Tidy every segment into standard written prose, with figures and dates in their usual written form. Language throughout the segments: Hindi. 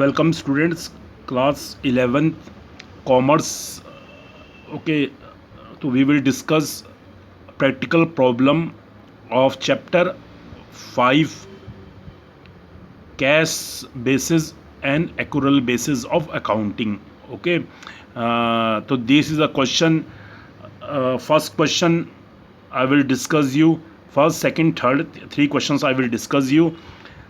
Welcome students, class 11th commerce. Okay, so we will discuss practical problem of chapter 5, cash basis and accrual basis of accounting. Okay, so this is a question. First question I will discuss you. First, second, third, three questions I will discuss you.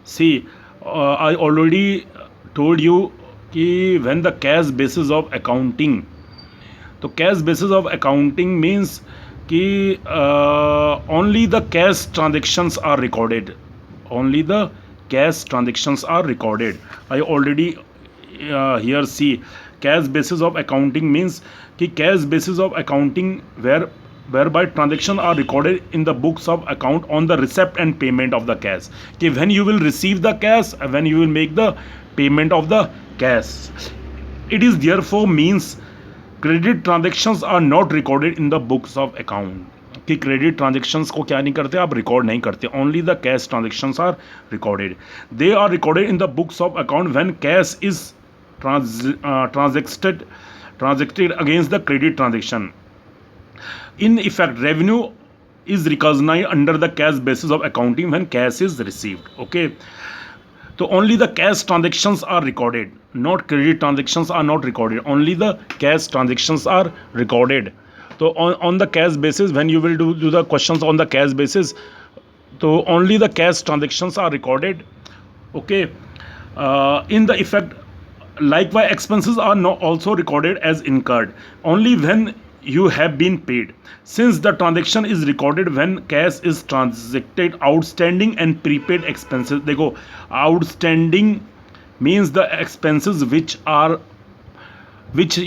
See, I already told you कि when the cash basis of accounting, तो cash basis of accounting means कि only the cash transactions are recorded. Only the cash transactions are recorded. I already here see cash basis of accounting means कि cash basis of accounting whereby transactions are recorded in the books of account on the receipt and payment of the cash. कि when you will receive the cash, when you will make the payment of the cash. It is therefore means credit transactions are not recorded in the books of account. कि क्रेडिट ट्रांजेक्शन्स को क्या नहीं करते, आप रिकॉर्ड नहीं करते. Only the cash transactions are recorded. They are recorded in the books of account when cash is transacted against the credit transaction. In effect, revenue is recognized under the cash basis of accounting when cash is received. Okay, so only the cash transactions are recorded, not credit transactions are not recorded. Only the cash transactions are recorded. So on the cash basis, when you will do the questions on the cash basis, so only the cash transactions are recorded. Okay, in the effect, likewise expenses are not also recorded as incurred only when you have been paid. Since the transaction is recorded when cash is transacted, outstanding and prepaid expenses, देखो outstanding means the expenses which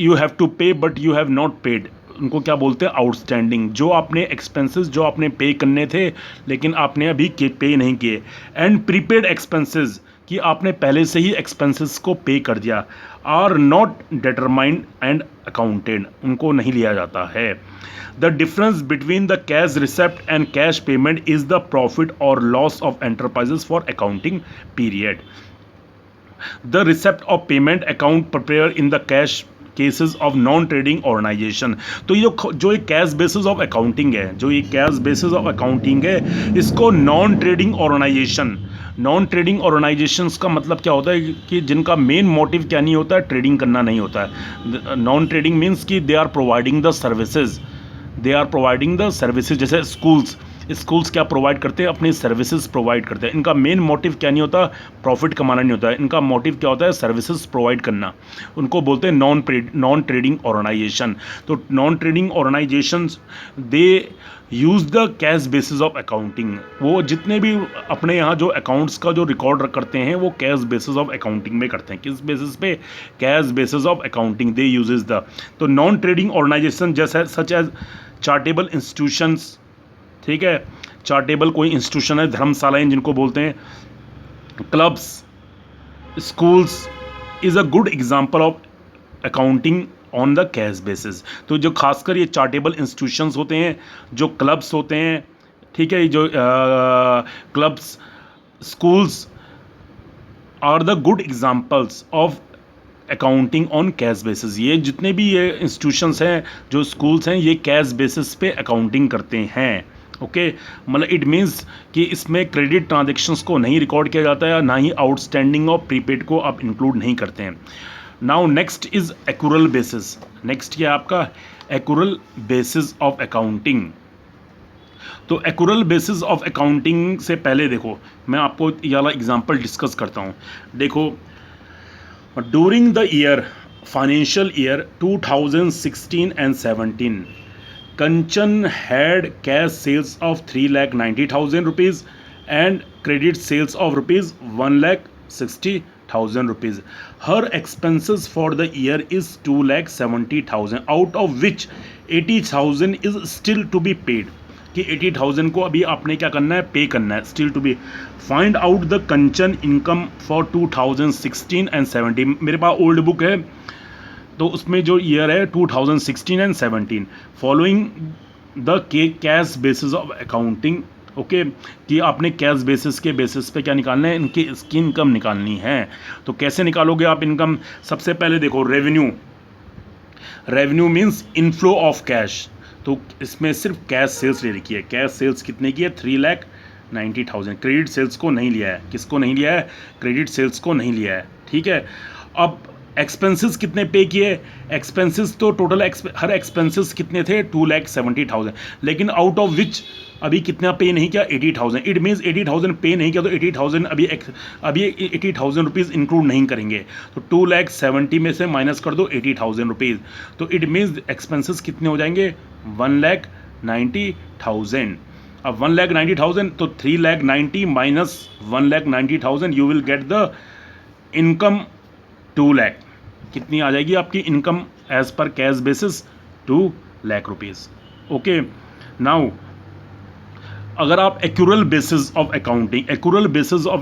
you have to pay but you have not paid, उनको क्या बोलते हैं, आउटस्टैंडिंग. जो आपने एक्सपेंसेस जो आपने पे करने थे लेकिन आपने अभी पे नहीं किए. एंड प्रीपेड एक्सपेंसेस कि आपने पहले से ही एक्सपेंसेस को पे कर दिया, are not determined and accounted, उनको नहीं लिया जाता है. The difference between the cash receipt and cash payment is the profit और loss of enterprises for accounting period. The receipt of payment account prepare in the cash cases of non trading organisation. तो ये जो एक कैश बेसिस ऑफ अकाउंटिंग है, जो ये कैश बेसिस ऑफ अकाउंटिंग है, इसको non trading organisation. Non trading organisations का मतलब क्या होता है कि जिनका मेन मोटिव क्या नहीं होता है, ट्रेडिंग करना नहीं होता है. नॉन ट्रेडिंग मीन्स कि they are providing the services. They are providing the services. जैसे स्कूल्स क्या प्रोवाइड करते हैं, अपनी सर्विसेज प्रोवाइड करते हैं. इनका मेन मोटिव क्या नहीं होता, प्रॉफिट कमाना नहीं होता है. इनका मोटिव क्या होता है, सर्विसेज प्रोवाइड करना. उनको बोलते हैं नॉन ट्रेडिंग ऑर्गेनाइजेशन. तो non trading organisation they use the cash basis of accounting. वो जितने भी अपने यहाँ जो अकाउंट्स का जो रिकॉर्ड करते हैं वो कैश बेसिस ऑफ अकाउंटिंग में करते हैं. किस बेसिस पे, cash basis of accounting they uses the. तो नॉन ट्रेडिंग ऑर्गेनाइजेशन जैसे सच एज चार्टेबल इंस्टीट्यूशंस, ठीक है, चार्टेबल कोई इंस्टीट्यूशन है, धर्मशालाएं जिनको बोलते हैं, clubs, schools is a good example of accounting on the cash basis. तो जो खासकर ये चार्टेबल इंस्टीट्यूशंस होते हैं, जो क्लब्स होते हैं, ठीक है, जो clubs, schools are the good examples of accounting on cash basis. ये जितने भी ये इंस्टीट्यूशंस हैं, जो स्कूल्स हैं, ये कैश बेसिस पे अकाउंटिंग करते हैं. ओके, मतलब इट मीन्स कि इसमें क्रेडिट ट्रांजेक्शन्स को नहीं रिकॉर्ड किया जाता है, ना ही आउटस्टैंडिंग और प्रीपेड को आप इंक्लूड नहीं करते हैं. Now next is accrual basis. Next क्या है आपका, एक्रूरल बेसिस ऑफ अकाउंटिंग. तो एक्रूरल बेसिस ऑफ अकाउंटिंग से पहले देखो मैं आपको ये वाला एग्जांपल डिस्कस करता हूँ. देखो, during the year financial year 2016 and 17, Kanchan had cash sales of 3,90,000 rupees and credit sales of rupees 1,60,000 rupees. Her expenses for the year is 2,70,000, out of which 80,000 is still to be paid. कि 80,000 को अभी आपने क्या करना है, पे करना है, still to be. Find out the Kanchan income for 2016 and 17. मेरे पास ओल्ड बुक है, तो उसमें जो ईयर है 2016 and 17. Following the cash basis of accounting okay, कि आपने कैश बेसिस के बेसिस पे क्या निकालना है, इनकी इसकी इनकम निकालनी है। तो कैसे निकालोगे आप इनकम? सबसे पहले देखो revenue, revenue means inflow of cash. तो इसमें सिर्फ कैश सेल्स ले रखी है। कैश सेल्स कितने की है? 3,90,000। क्रेडिट सेल्स को नहीं लिया है। किसको नहीं लिया है? क्रेडिट सेल्स को नहीं लिया है, ठीक है। अब एक्सपेंसेस कितने पे किए? एक्सपेंसेस तो टोटल हर एक्सपेंसेस कितने थे? 2,70,000, लेकिन आउट ऑफ विच अभी कितना पे नहीं किया? 80,000। इट मीन्स 80,000 पे नहीं किया, तो 80,000 अभी 80,000 रुपीज़ इंक्लूड नहीं करेंगे। तो 2,70,000 में से माइनस कर दो 80,000 रुपीज़, तो इट मीन्स एक्सपेंसेस कितने हो जाएंगे? 1,90,000। अब 1,90,000, तो 3,90,000 minus 1,90,000, you will get the income 2 lakh. कितनी आ जाएगी आपकी income as per cash basis? 2 lakh rupees. Okay, now अगर आप accrual basis of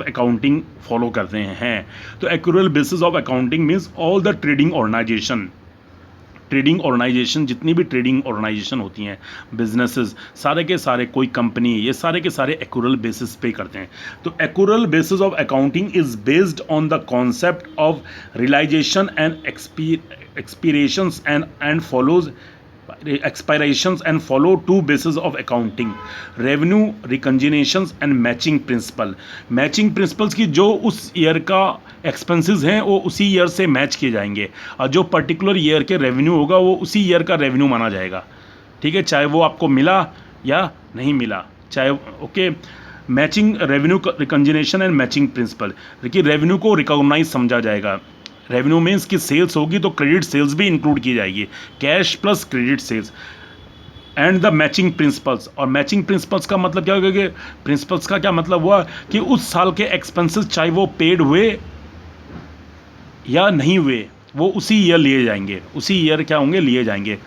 accounting follow करते हैं, तो accrual basis of accounting means all the trading organisation, जितनी भी ट्रेडिंग ऑर्गेनाइजेशन होती हैं, बिजनेसेस, सारे के सारे, कोई कंपनी, ये सारे के सारे एक्यूरल बेसिस पे करते हैं। तो accrual basis of accounting is based on the concept of realisation and expirations and follows expirations and follow two bases of accounting: revenue reconciliations and matching principle। Matching principles की जो उस ईयर का एक्सपेंसेस हैं वो उसी ईयर से मैच किए जाएंगे, और जो पर्टिकुलर ईयर के रेवेन्यू होगा वो उसी ईयर का रेवेन्यू माना जाएगा, ठीक है, चाहे वो आपको मिला या नहीं मिला, चाहे। Okay, matching revenue recognition and matching principle. देखिए, रेवेन्यू को रिकॉग्नाइज समझा जाएगा। रेवेन्यू मीन्स की सेल्स होगी तो क्रेडिट सेल्स भी इंक्लूड की जाएगी, cash plus credit sales. And the matching principles, और मैचिंग प्रिंसिपल्स का मतलब क्या होगा? प्रिंसिपल्स का क्या मतलब हुआ कि उस साल के एक्सपेंसेस चाहे वो पेड हुए या नहीं हुए, वो उसी ईयर लिए जाएंगे, उसी ईयर क्या होंगे? लिए जाएंगे।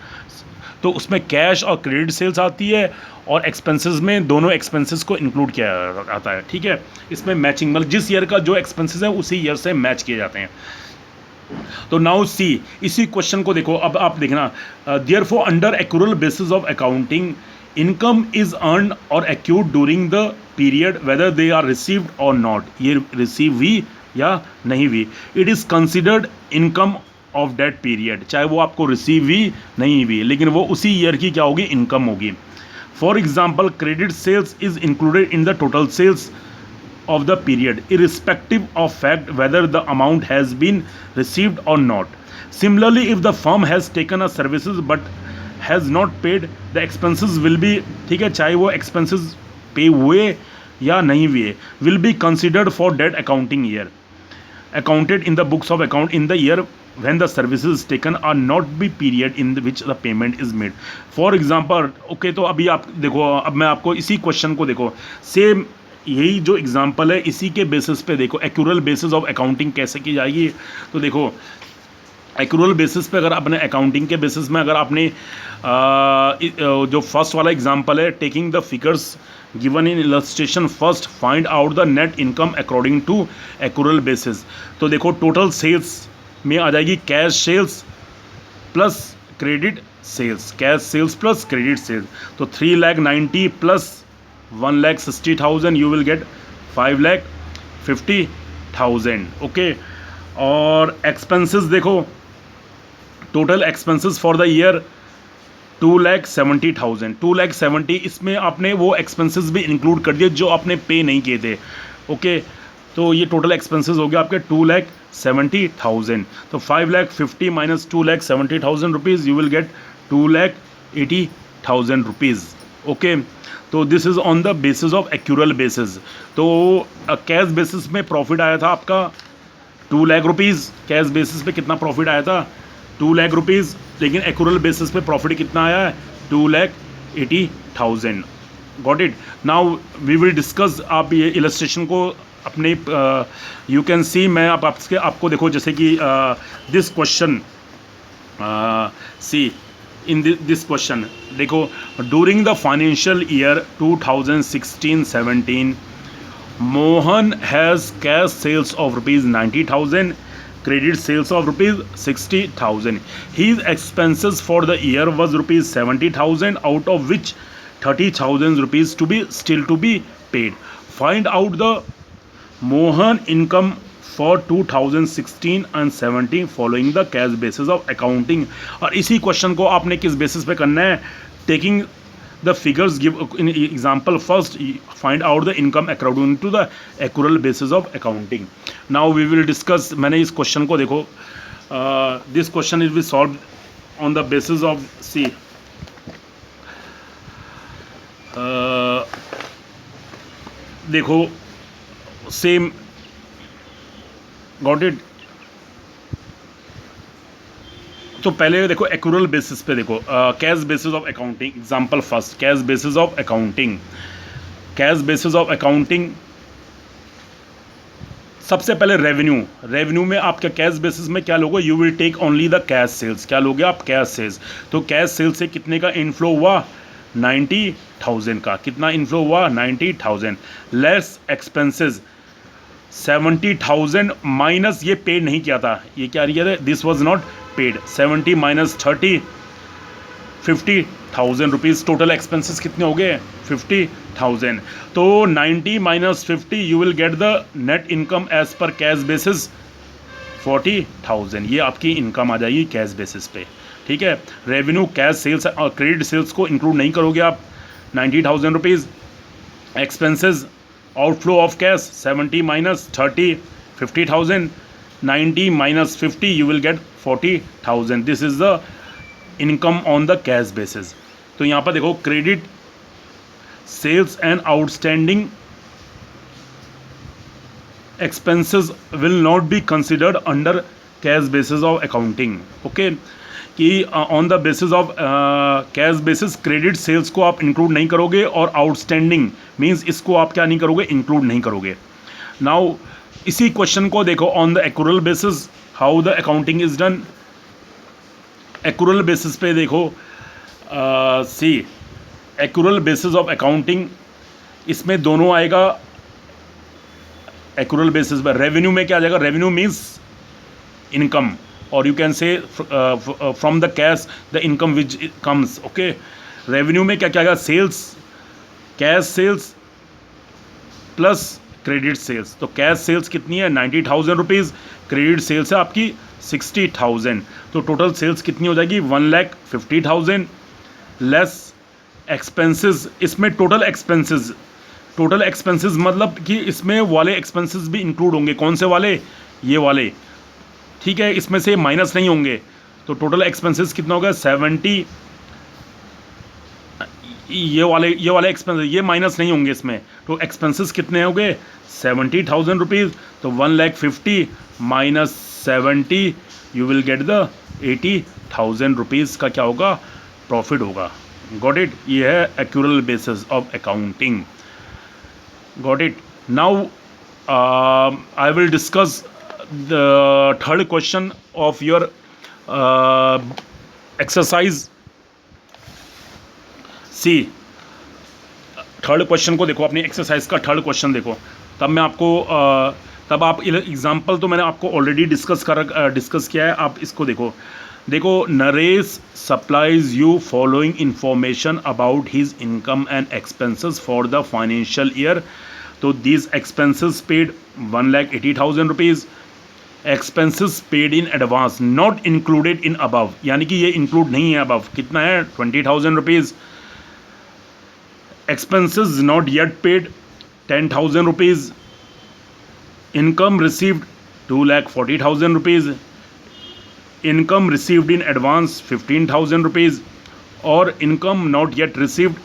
तो उसमें कैश और क्रेडिट सेल्स आती है, और एक्सपेंसेस में दोनों एक्सपेंसेस को इंक्लूड किया जाता है, ठीक है। इसमें मैचिंग मतलब जिस ईयर का जो एक्सपेंसेस है उसी ईयर से मैच किए जाते हैं। तो नाउ सी, इसी क्वेश्चन को देखो, अब आप देखना, therefore under accrual basis of accounting income is earn or accrued during the period whether they are received or not. ये रिसीव हुई या नहीं हुई, it is considered income of that period. चाहे वो आपको रिसीव हुई नहीं हुई, लेकिन वो उसी ईयर की क्या होगी? इनकम होगी। For example, credit sales is included in the total sales of the period irrespective of fact whether the amount has been received or not. Similarly, if the firm has taken a services but has not paid, the expenses will be, ठीक है, चाहे वो expenses pay हुए या नहीं हुए, will be considered for that accounting year, accounted in the books of account in the year when the services taken are not be period in which the payment is made. For example, okay, तो अभी आप देखो, अब मैं आपको इसी क्वेश्चन को देखो, सेम यही जो एग्जांपल है इसी के बेसिस पे देखो एक्यूरल बेसिस ऑफ अकाउंटिंग कैसे की जाएगी। तो देखो, एक्यूरल बेसिस पे अगर आपने अकाउंटिंग के बेसिस में अगर आपने जो फर्स्ट वाला एग्जांपल है, taking the figures given in illustration first find out the net income according to accrual basis. तो देखो, टोटल सेल्स में आ जाएगी cash sales plus credit sales, cash sales plus credit sales. तो 3,90,000 plus 1,60,000, you will get 5,50,000। Okay, और एक्सपेंसेस देखो, total expenses for the year 2,70,000। 2,70,000 इसमें आपने वो एक्सपेंसेस भी इंक्लूड कर दिए जो आपने पे नहीं किए थे। ओके, तो ये टोटल एक्सपेंसेस हो गया आपके 2,70,000। तो 5,50,000 minus 2,70,000 rupees, you will get 2,80,000 rupees. Okay, तो this is on the basis of accrual basis. तो कैश बेसिस में प्रॉफिट आया था आपका 2 लाख रुपीज़। कैश बेसिस पे कितना प्रॉफिट आया था? 2 लाख रुपीज़। लेकिन एक्यूरल बेसिस पे प्रॉफिट कितना आया है? 2,80,000। Got it. Now we will discuss. आप ये इलस्ट्रेशन को अपने यू कैन सी, मैं आपको देखो, जैसे कि this question see in this question, देखो, during the financial year 2016-17 Mohan has cash sales of rupees 90,000, credit sales of rupees 60,000. His expenses for the year was rupees 70,000, out of which 30,000 rupees to be still to be paid. Find out the Mohan income for 2016 and 17 following the cash basis of accounting. और इसी क्वेश्चन को आपने किस बेसिस पे करना है? Taking the figures give in example first, find out the income according to the accrual basis of accounting. Now we will discuss. मैंने इस क्वेश्चन को देखो, this question will be solved on the basis of see देखो सेम गॉट इट. तो पहले देखो एक्यूरल बेसिस पे देखो, cash basis of accounting example first. Cash basis of accounting, cash basis of accounting सबसे पहले रेवेन्यू में आप क्या कैश बेसिस में क्या लोगे? You will take only the cash sales. क्या लोगे आप? Cash sales. तो कैश सेल्स से कितने का इनफ्लो हुआ? 90,000 का. कितना इनफ्लो हुआ? 90,000. लेस एक्सपेंसेस 70,000 माइनस, ये पेड नहीं किया था, ये क्या किया था? This was not paid. 70 minus 30 50,000 rupees. Total expenses कितने हो गए? 50,000. तो 90 minus 50 you will get the net income as per cash basis 40,000. ये आपकी इनकम आ जाएगी कैश बेसिस पे. ठीक है. रेवेन्यू, कैश सेल्स और क्रेडिट सेल्स को इंक्लूड नहीं करोगे आप. 90,000 rupees. Expenses outflow of cash 70 minus 30 50,000. 90 minus 50 you will get 40,000. This is the income on the cash basis. तो यहाँ पर देखो credit sales and outstanding expenses will not be considered under cash basis of accounting. Okay, कि on the basis of cash basis credit sales को आप इंक्लूड नहीं करोगे और आउटस्टैंडिंग मीन्स इसको आप क्या नहीं करोगे? इंक्लूड नहीं करोगे. नाउ इसी क्वेश्चन को देखो on the accrual basis how the accounting is done. Accrual basis पे देखो, सी एक्यूरल बेसिस ऑफ अकाउंटिंग, इसमें दोनों आएगा. एक्यूरल बेसिस पर रेवेन्यू में क्या आ जाएगा? रेवेन्यू मीन्स इनकम, और you can say from the cash the income which comes. Okay, revenue में क्या क्या आएगा? Sales, cash sales plus credit sales. तो कैश सेल्स कितनी है? 90,000 रुपीज़. क्रेडिट सेल्स है आपकी 60,000. तो टोटल सेल्स कितनी हो जाएगी? 1,50,000 लेस एक्सपेंसेस. इसमें टोटल एक्सपेंसेस मतलब कि इसमें वाले एक्सपेंसेस भी इंक्लूड होंगे. कौन से वाले? ये वाले. ठीक है, इसमें से माइनस नहीं होंगे. तो टोटल एक्सपेंसेस कितना होगा? 70. ये वाले एक्सपेंसेस ये माइनस नहीं होंगे इसमें. तो एक्सपेंसेस कितने हो गए? 70,000 रुपीज़. तो 1,50,000 minus 70 you will get the 80,000 rupees का क्या होगा? प्रॉफिट होगा. Got it. ये है accrual basis of accounting. Got it. Now I will discuss the third question of your exercise. See third question को देखो, अपनी एक्सरसाइज का थर्ड क्वेश्चन देखो. तब मैं आपको तब आप एग्जाम्पल तो मैंने आपको ऑलरेडी डिस्कस किया है. आप इसको देखो Naresh supplies you following information about his income and expenses for the financial year. तो these expenses paid 1,80,000 rupees. Expenses paid in advance not included in above, यानी कि ये इंक्लूड नहीं है अबव. कितना है? 20,000 rupees. Expenses not yet paid 10,000 rupees. Income received 2,40,000 rupees. Income received in advance 15,000 rupees. और इनकम नॉट येट रिसीव्ड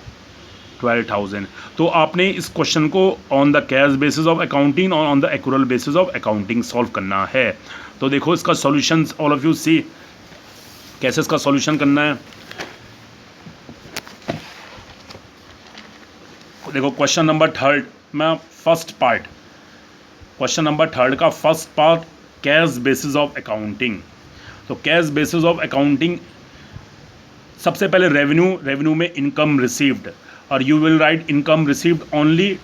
12,000. तो आपने इस क्वेश्चन को on the cash basis of accounting और on the accrual basis of accounting solve करना है. तो देखो इसका solution all of you see कैसे इसका सॉल्यूशन करना है. देखो क्वेश्चन नंबर थर्ड में first part, question number third का first part cash basis of accounting. तो कैश बेसिस ऑफ अकाउंटिंग सबसे पहले रेवेन्यू में इनकम रिसीव्ड, और you will write income received only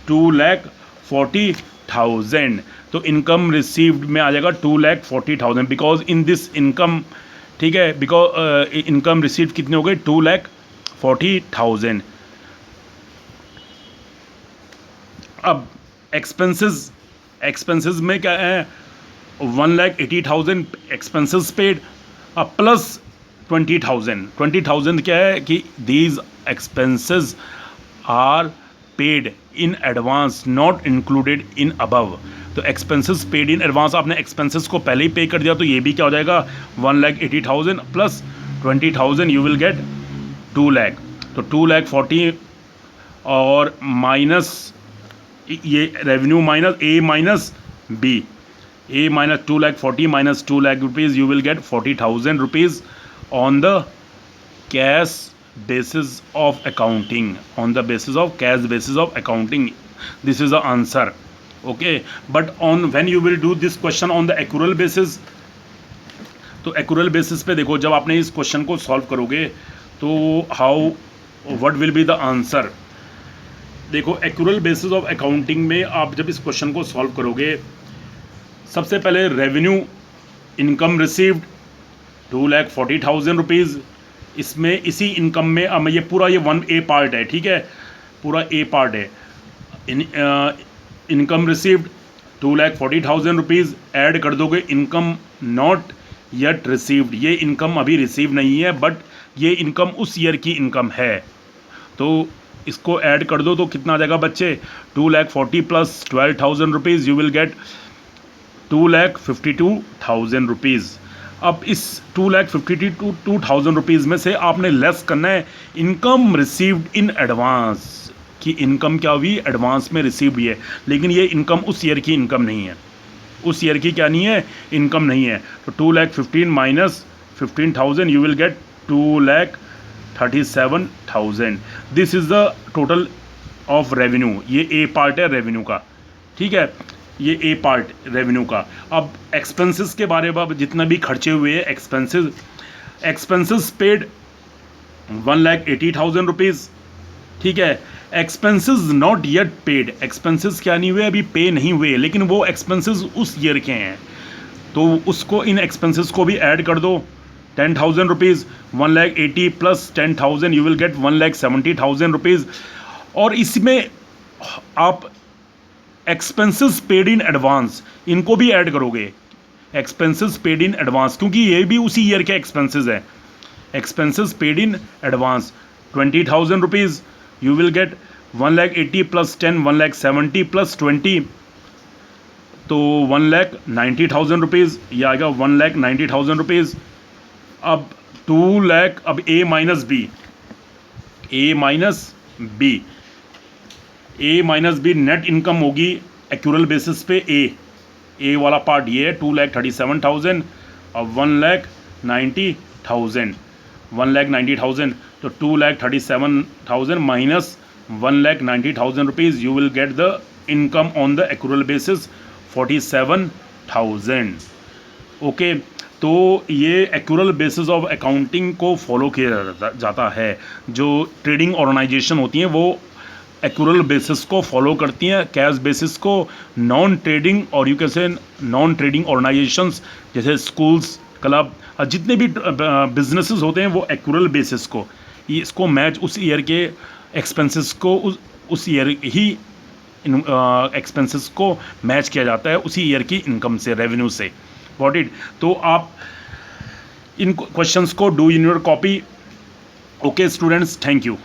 2,40,000. तो इनकम रिसीव्ड में आ जाएगा 2,40,000 बिकॉज इन दिस इनकम. ठीक है, बिकॉज इनकम रिसीव्ड कितने हो गए? 2,40,000. अब एक्सपेंसेस में क्या है, 1,80,000 एक्सपेंसेस पेड, अब प्लस 20,000 क्या है कि these expenses are paid in advance not included in above. तो एक्सपेंसेस पेड इन एडवांस, आपने एक्सपेंसेस को पहले ही पे कर दिया, तो ये भी क्या हो जाएगा 1,80,000 plus 20,000 you will get 2 lakh. तो 2,40,000 और माइनस ये revenue minus A minus B, A minus 2,40,000 minus 2 lakh rupees, you will get 40,000 rupees on the cash basis of accounting, on the basis of cash basis of accounting. This is the answer. Okay, but on when you will do this question on the accrual basis, तो accrual basis पे देखो, जब आपने इस क्वेश्चन को सॉल्व करोगे तो what will be the answer? देखो accrual basis of accounting में आप जब इस क्वेश्चन को सॉल्व करोगे, सबसे पहले रेवेन्यू इनकम रिसीव्ड 2,40,000 रुपीज़, इसमें इसी इनकम में अब ये पूरा ये 1A पार्ट है, ठीक है, पूरा A पार्ट है। इनकम रिसीव्ड 2,40,000 रुपीज़, ऐड कर दोगे इनकम नॉट येट रिसीव्ड, ये इनकम अभी रिसीव नहीं है बट ये इनकम उस ईयर की इनकम है, तो इसको ऐड कर दो तो कितना आ जाएगा बच्चे, 2,40,000 plus 12,000 rupees, you will gate 2,52,000 rupees. अब इस 2,52,000 रुपीज़ में से आपने लेस करना है इनकम रिसीव्ड इन एडवांस, कि इनकम क्या हुई, एडवांस में रिसीव हुई है, लेकिन ये इनकम उस ईयर की इनकम नहीं है, उस ईयर की क्या नहीं है, इनकम नहीं है। तो 2,15,000 minus 15,000 you will gate 2,37,000। This is the total of revenue, ये ए पार्ट है रेवेन्यू का, ठीक है, ये ए पार्ट रेवेन्यू का। अब एक्सपेंसेस के बारे में, जितना भी खर्चे हुए हैं एक्सपेंसेस पेड 1,80,000 रुपीज़, ठीक है। Expenses not yet paid, expenses क्या नहीं हुए, अभी पे नहीं हुए, लेकिन वो एक्सपेंसेस उस ईयर के हैं, तो उसको इन एक्सपेंसेस को भी ऐड कर दो, 10,000 rupees, 1,80,000 plus 10,000 you will gate 1,70,000 rupees. और इसमें आप एक्सपेंसेस पेड इन एडवांस इनको भी ऐड करोगे, एक्सपेंसेस पेड इन एडवांस, क्योंकि ये भी उसी ईयर के एक्सपेंसेस हैं। Expenses paid in advance 20,000 rupees, you will gate 1,80,000 plus 10 1,70,000 plus 20, तो 1,90,000 रुपीज़, ये आएगा 1,90,000 रुपीज़। अब 2 लाख, अब ए माइनस बी नेट इनकम होगी एक्यूरल बेसिस पे, ए वाला पार्ट ये है 2,37,000 और 1,90,000, तो 2,37,000 minus 1,90,000 rupees, you will get the income on the accrual basis 47,000। Okay, तो ये एक्यूरल बेसिस ऑफ अकाउंटिंग को फॉलो किया जाता है। जो ट्रेडिंग ऑर्गेनाइजेशन होती हैं वो एक्यूरल बेसिस को फॉलो करती हैं, कैश बेसिस को नॉन ट्रेडिंग, और यू कैन से नॉन ट्रेडिंग ऑर्गेनाइजेशंस जैसे स्कूल्स, क्लब, जितने भी बिजनेसेस होते हैं वो एक्यूरल बेसिस को, इसको मैच उस ईयर के एक्सपेंसेस को उस ईयर ही एक्सपेंसेस को मैच किया जाता है उसी ईयर की इनकम से, रेवेन्यू से। Got it? तो आप इन क्वेश्चंस को do in your copy. Okay students, thank you.